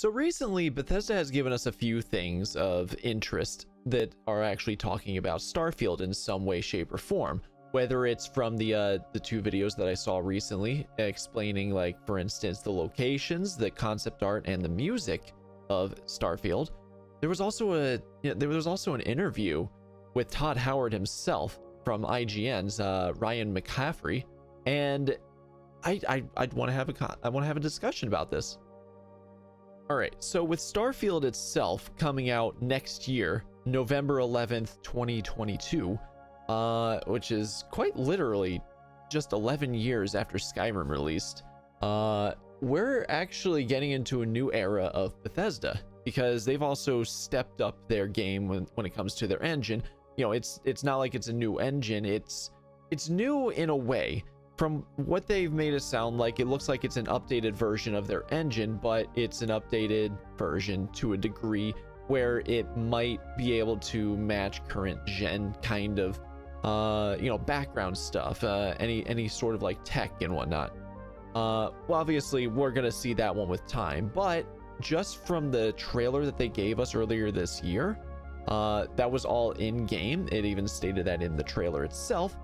So recently, Bethesda has given us a few things of interest that are actually talking about Starfield in some way, shape, or form. Whether it's from the two videos that I saw recently, explaining, like, for instance, the locations, the concept art, and the music of Starfield. There was also an interview with Todd Howard himself from IGN's Ryan McCaffrey, and I want to have a discussion about this. All right, so with Starfield itself coming out next year, November 11th, 2022, which is quite literally just 11 years after Skyrim released, we're actually getting into a new era of Bethesda, because they've also stepped up their game when it comes to their engine. You know, it's not like it's a new engine, it's new in a way. From what they've made it sound like, it looks like it's an updated version of their engine, but it's an updated version to a degree where it might be able to match current gen kind of background stuff, any sort of like tech and whatnot. Well, obviously we're gonna see that one with time, but just from the trailer that they gave us earlier this year, that was all in game. It even stated that in the trailer itself.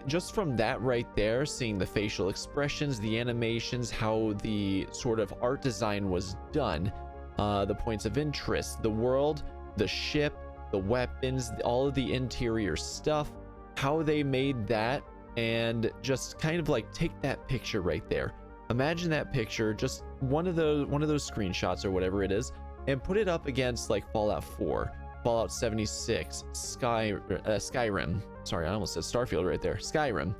Just from that right there, seeing the facial expressions, the animations, how the sort of art design was done, the points of interest, the world, the ship, the weapons, all of the interior stuff, how they made that, and just kind of like take that picture right there. Imagine that picture, just one of those screenshots or whatever it is, and put it up against like Fallout 4, Fallout 76, Skyrim. Sorry, I almost said Starfield right there. Skyrim.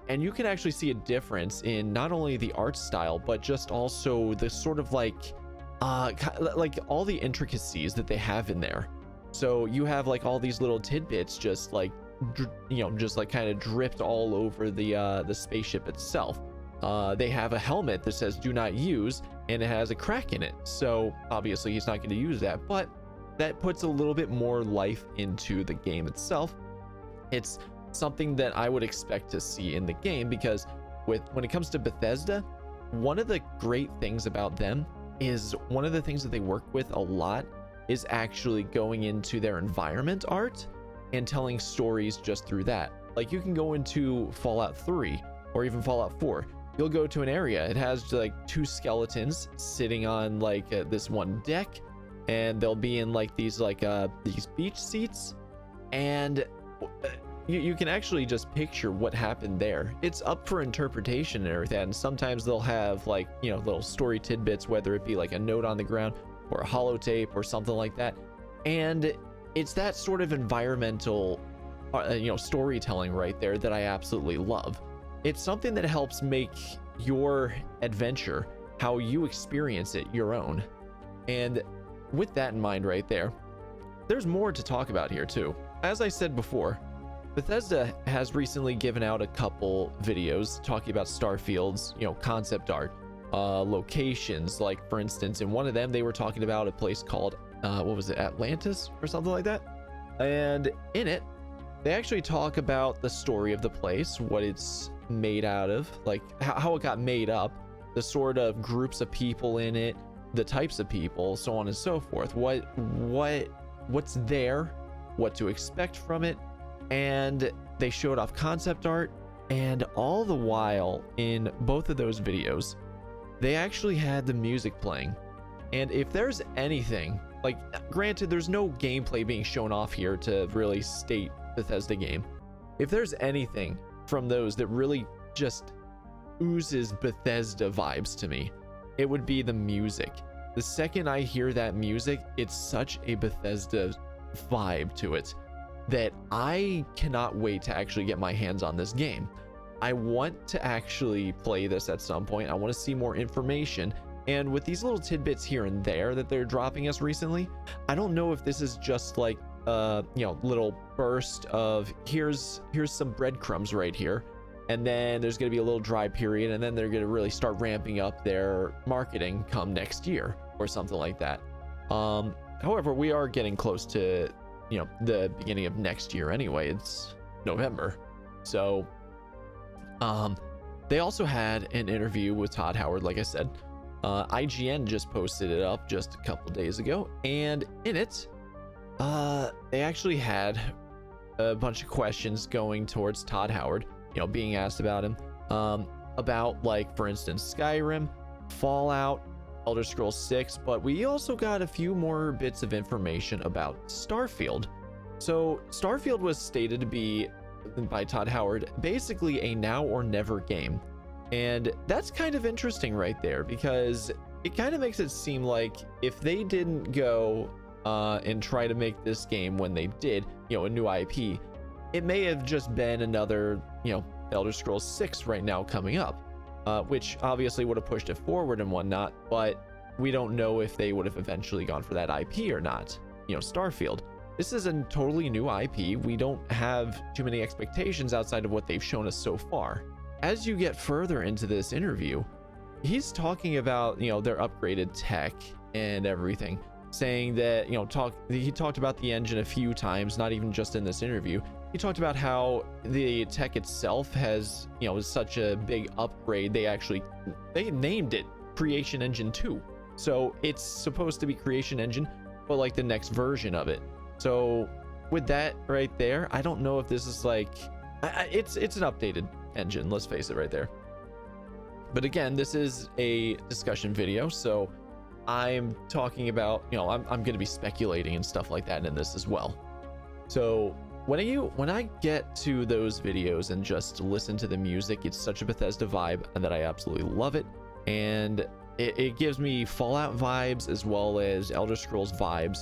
And you can actually see a difference in not only the art style, but just also the sort of like all the intricacies that they have in there. So you have like all these little tidbits just like, just like kind of dripped all over the spaceship itself. They have a helmet that says "Do not use," and it has a crack in it. So obviously he's not going to use that, but that puts a little bit more life into the game itself. It's something that I would expect to see in the game, because when it comes to Bethesda, one of the great things about them is one of the things that they work with a lot is actually going into their environment art and telling stories just through that. Like, you can go into Fallout 3 or even Fallout 4. You'll go to an area, it has like two skeletons sitting on like this one deck, and they'll be in like these beach seats, and you can actually just picture what happened there. It's up for interpretation and everything, and sometimes they'll have like, little story tidbits, whether it be like a note on the ground or a holotape or something like that. And it's that sort of environmental storytelling right there that I absolutely love. It's something that helps make your adventure, how you experience it, your own. And with that in mind right there, there's more to talk about here too. As I said before, Bethesda has recently given out a couple videos talking about Starfield's, concept art, locations. Like, for instance, in one of them, they were talking about a place called, Atlantis or something like that. And in it, they actually talk about the story of the place, what it's made out of, like how it got made up, the sort of groups of people in it, the types of people, so on and so forth, what's there, what to expect from it. And they showed off concept art, and all the while in both of those videos, they actually had the music playing. And if there's anything, like, granted, there's no gameplay being shown off here to really state Bethesda game. If there's anything from those that really just oozes Bethesda vibes to me, it would be the music. The second I hear that music, it's such a Bethesda vibe to it that I cannot wait to actually get my hands on this game. I want to actually play this at some point. I want to see more information. And with these little tidbits here and there that they're dropping us recently, I don't know if this is just like little burst of here's some breadcrumbs right here, and then there's going to be a little dry period, and then they're going to really start ramping up their marketing come next year or something like that. However, we are getting close to the beginning of next year anyway. It's November. So they also had an interview with Todd Howard, like I said, IGN just posted it up just a couple days ago, and in it, they actually had a bunch of questions going towards Todd Howard, being asked about him, about, like, for instance, Skyrim, Fallout, Elder Scrolls 6, but we also got a few more bits of information about Starfield. So Starfield was stated to be, by Todd Howard, basically a now or never game. And that's kind of interesting right there, because it kind of makes it seem like if they didn't go and try to make this game when they did, a new IP, it may have just been another, Elder Scrolls 6 right now coming up, which obviously would have pushed it forward and whatnot, but we don't know if they would have eventually gone for that IP or not. Starfield. This is a totally new IP. We don't have too many expectations outside of what they've shown us so far. As you get further into this interview, he's talking about, their upgraded tech and everything, saying that, he talked about the engine a few times, not even just in this interview. He talked about how the tech itself has, such a big upgrade. They named it Creation Engine 2. So it's supposed to be Creation Engine, but like the next version of it. So with that right there, I don't know if this is like, it's an updated engine, let's face it right there. But again, this is a discussion video, so I'm talking about, I'm going to be speculating and stuff like that in this as well. So when I get to those videos and just listen to the music, it's such a Bethesda vibe and that I absolutely love it. And it gives me Fallout vibes as well as Elder Scrolls vibes.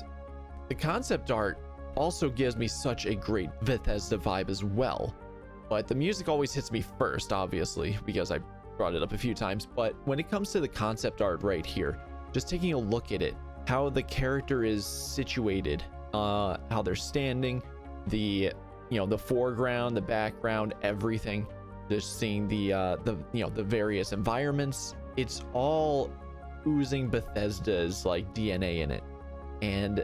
The concept art also gives me such a great Bethesda vibe as well. But the music always hits me first, obviously, because I brought it up a few times. But when it comes to the concept art right here, just taking a look at it, how the character is situated, how they're standing, the foreground, the background, everything, just seeing the various environments, it's all oozing Bethesda's like DNA in it. And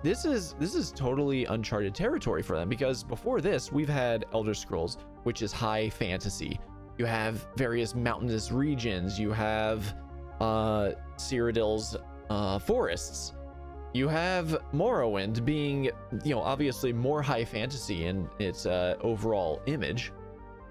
this is totally uncharted territory for them, because before this we've had Elder Scrolls, which is high fantasy. You have various mountainous regions, you have Cyrodiil's forests, you have Morrowind being, obviously more high fantasy in its overall image.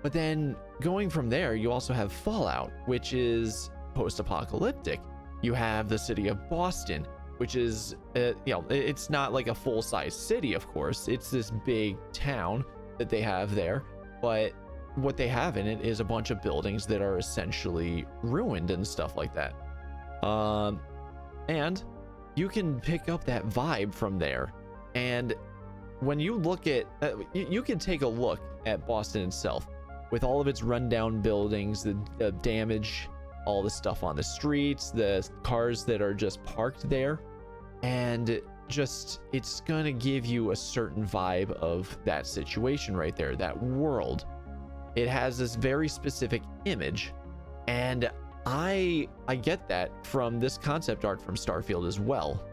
But then going from there, you also have Fallout, which is post-apocalyptic. You have the city of Boston, which is, it's not like a full-size city, of course. It's this big town that they have there, but what they have in it is a bunch of buildings that are essentially ruined and stuff like that. And you can pick up that vibe from there. And when you look at, you can take a look at Boston itself with all of its rundown buildings, the damage, all the stuff on the streets, the cars that are just parked there, and just, it's gonna give you a certain vibe of that situation right there, that world. It has this very specific image, and I get that from this concept art from Starfield as well.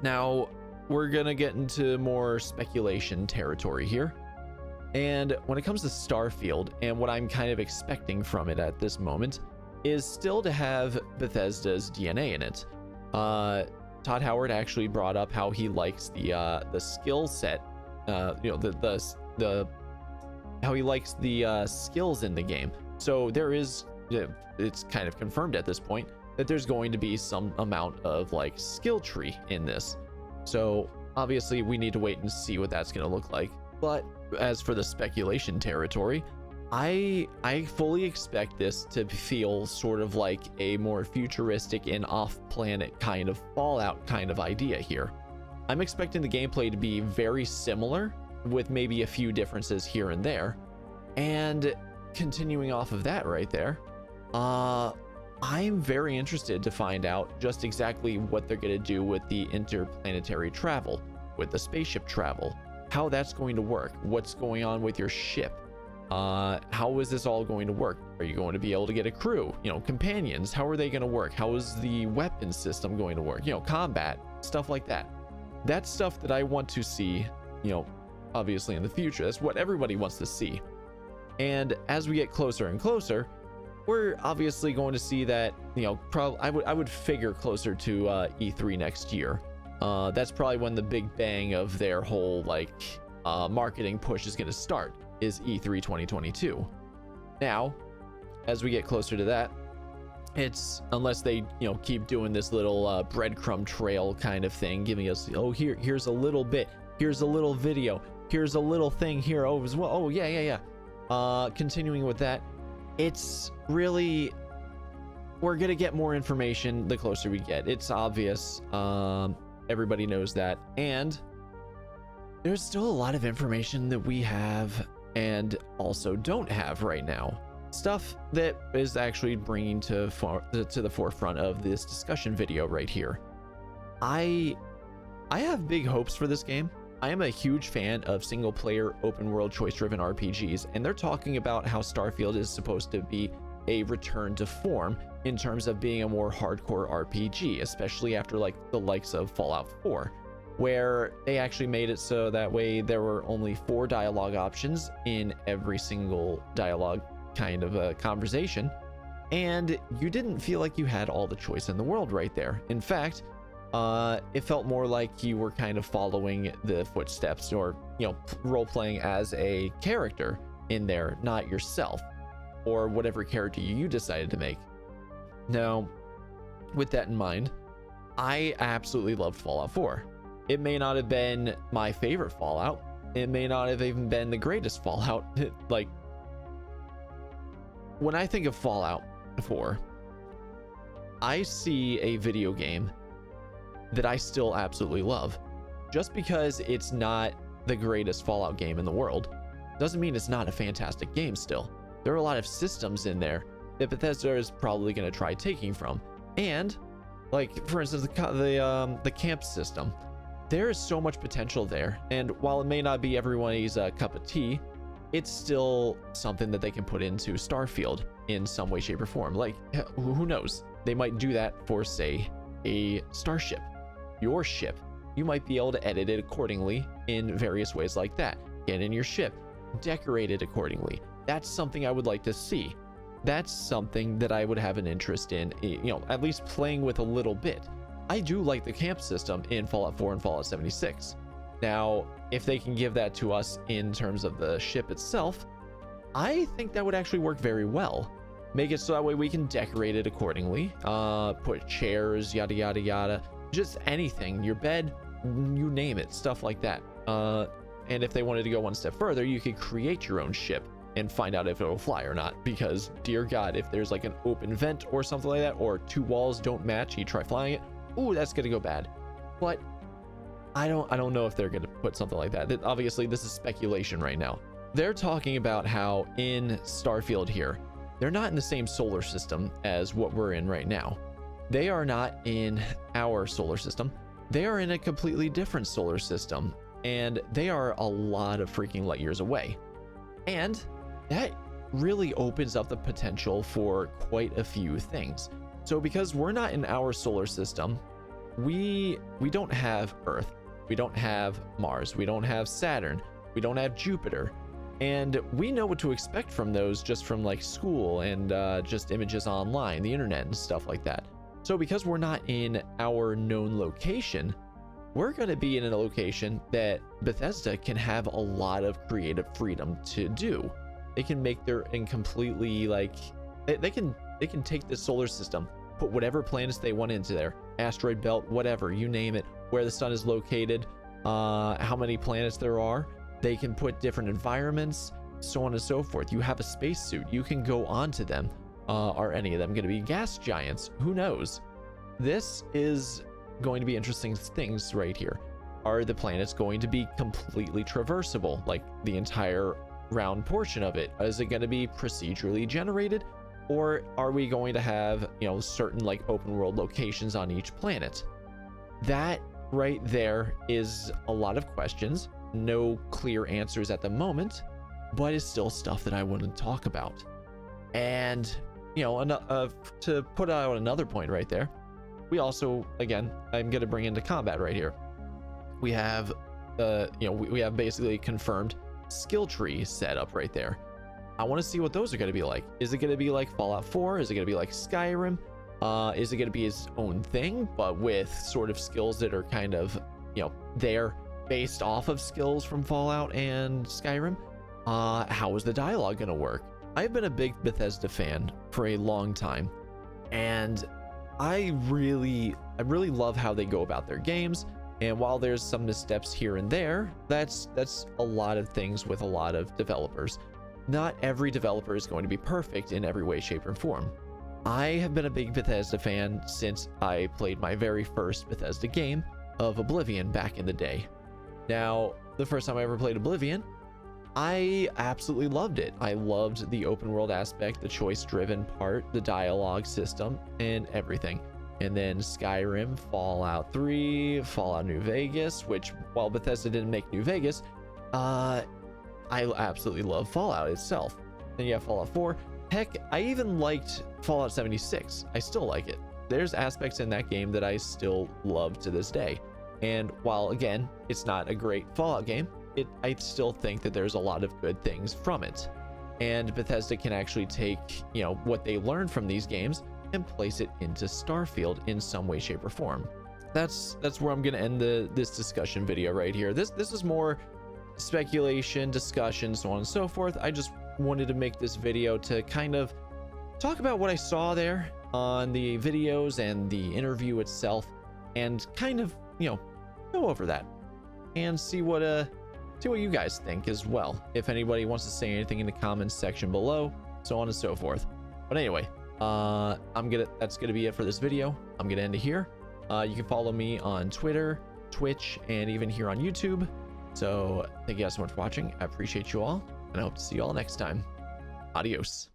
Now we're gonna get into more speculation territory here, and when it comes to Starfield and what I'm kind of expecting from it at this moment is still to have Bethesda's DNA in it. Todd Howard actually brought up how he likes the skill set, how he likes the skills in the game. So there is, it's kind of confirmed at this point that there's going to be some amount of like skill tree in this. So obviously we need to wait and see what that's going to look like. But as for the speculation territory, I fully expect this to feel sort of like a more futuristic and off-planet kind of Fallout kind of idea here. I'm expecting the gameplay to be very similar, with maybe a few differences here and there. And continuing off of that right there, I'm very interested to find out just exactly what they're going to do with the interplanetary travel, with the spaceship travel, how that's going to work, what's going on with your ship. How is this all going to work? Are you going to be able to get a crew, companions? How are they going to work? How is the weapon system going to work? Combat, stuff like that. That's stuff that I want to see, obviously in the future. That's what everybody wants to see. And as we get closer and closer, we're obviously going to see that, you know, I would figure closer to E3 next year. That's probably when the big bang of their whole like marketing push is going to start, is E3 2022. Now, as we get closer to that, it's, unless they, you know, keep doing this little breadcrumb trail kind of thing, giving us, oh, here's a little bit, here's a little video, here's a little thing here, oh, as well, oh, yeah. Continuing with that, it's really, we're gonna get more information the closer we get. It's obvious. Everybody knows that. And there's still a lot of information that we have and also don't have right now. Stuff that is actually bringing to the forefront of this discussion video right here. I have big hopes for this game. I am a huge fan of single player open world choice driven RPGs, and they're talking about how Starfield is supposed to be a return to form in terms of being a more hardcore RPG, especially after like the likes of Fallout 4, where they actually made it so that way there were only 4 dialogue options in every single dialogue kind of a conversation, and you didn't feel like you had all the choice in the world right there. In fact, it felt more like you were kind of following the footsteps, or, you know, role-playing as a character in there, not yourself, or whatever character you decided to make. Now, with that in mind, I absolutely loved Fallout 4. It may not have been my favorite Fallout. It may not have even been the greatest Fallout. Like, when I think of Fallout 4, I see a video game that I still absolutely love. Just because it's not the greatest Fallout game in the world doesn't mean it's not a fantastic game still. There are a lot of systems in there that Bethesda is probably going to try taking from. And, like, for instance, the camp system. There is so much potential there. And while it may not be everybody's cup of tea, it's still something that they can put into Starfield in some way, shape, or form. Like, who knows? They might do that for, say, a starship. Your ship. You might be able to edit it accordingly in various ways like that. Get in your ship, decorate it accordingly. That's something I would like to see. That's something that I would have an interest in, you know, at least playing with a little bit. I do like the camp system in Fallout 4 and Fallout 76. Now, if they can give that to us in terms of the ship itself, I think that would actually work very well. Make it so that way we can decorate it accordingly. Put chairs, yada, yada, yada. Just anything, your bed, you name it, stuff like that. And if they wanted to go one step further, you could create your own ship and find out if it will fly or not. Because, dear God, if there's like an open vent or something like that, or 2 walls don't match, you try flying it, ooh, that's gonna go bad. But I don't know if they're gonna put something like that. Obviously, this is speculation right now. They're talking about how in Starfield here, they're not in the same solar system as what we're in right now. They are not in our solar system. They are in a completely different solar system, and they are a lot of freaking light years away. And that really opens up the potential for quite a few things. So because we're not in our solar system, we don't have Earth, we don't have Mars, we don't have Saturn, we don't have Jupiter, and we know what to expect from those just from like school and just images online, the internet and stuff like that. So because we're not in our known location, we're going to be in a location that Bethesda can have a lot of creative freedom to do. They can make their and completely like they can take the solar system, put whatever planets they want into there, asteroid belt, whatever, you name it, where the sun is located, how many planets there are. They can put different environments, so on and so forth. You have a spacesuit, you can go onto them. Are any of them going to be gas giants? Who knows? This is going to be interesting things right here. Are the planets going to be completely traversable, like the entire round portion of it? Is it going to be procedurally generated, or are we going to have, you know, certain like open world locations on each planet? That right there is a lot of questions, no clear answers at the moment, but it's still stuff that I want to talk about. And you know, to put out another point right there, we also, again, I'm going to bring into combat right here. We have, you know, we have basically confirmed skill tree set up right there. I want to see what those are going to be like. Is it going to be like Fallout 4? Is it going to be like Skyrim? Is it going to be its own thing, but with sort of skills that are kind of, you know, they're based off of skills from Fallout and Skyrim? How is the dialogue going to work? I've been a big Bethesda fan for a long time, and I really love how they go about their games. And while there's some missteps here and there, that's a lot of things with a lot of developers. Not every developer is going to be perfect in every way, shape, or form. I have been a big Bethesda fan since I played my very first Bethesda game of Oblivion back in the day. Now, the first time I ever played Oblivion, I absolutely loved it. I loved the open world aspect, the choice-driven part, the dialogue system, and everything. And then Skyrim, Fallout 3, Fallout New Vegas, which, while Bethesda didn't make New Vegas, I absolutely love Fallout itself. Then you have Fallout 4. Heck, I even liked Fallout 76. I still like it. There's aspects in that game that I still love to this day. And while, again, it's not a great Fallout game, I still think that there's a lot of good things from it. And Bethesda can actually take, you know, what they learned from these games and place it into Starfield in some way, shape, or form. That's where I'm going to end this discussion video right here. This is more speculation, discussion, so on and so forth. I just wanted to make this video to kind of talk about what I saw there on the videos and the interview itself, and kind of, you know, go over that and see what you guys think as well. If anybody wants to say anything in the comments section below, so on and so forth. But anyway, that's gonna be it for this video. I'm gonna end it here. You can follow me on Twitter, Twitch, and even here on YouTube. So thank you guys so much for watching. I appreciate you all, and I hope to see you all next time. Adios.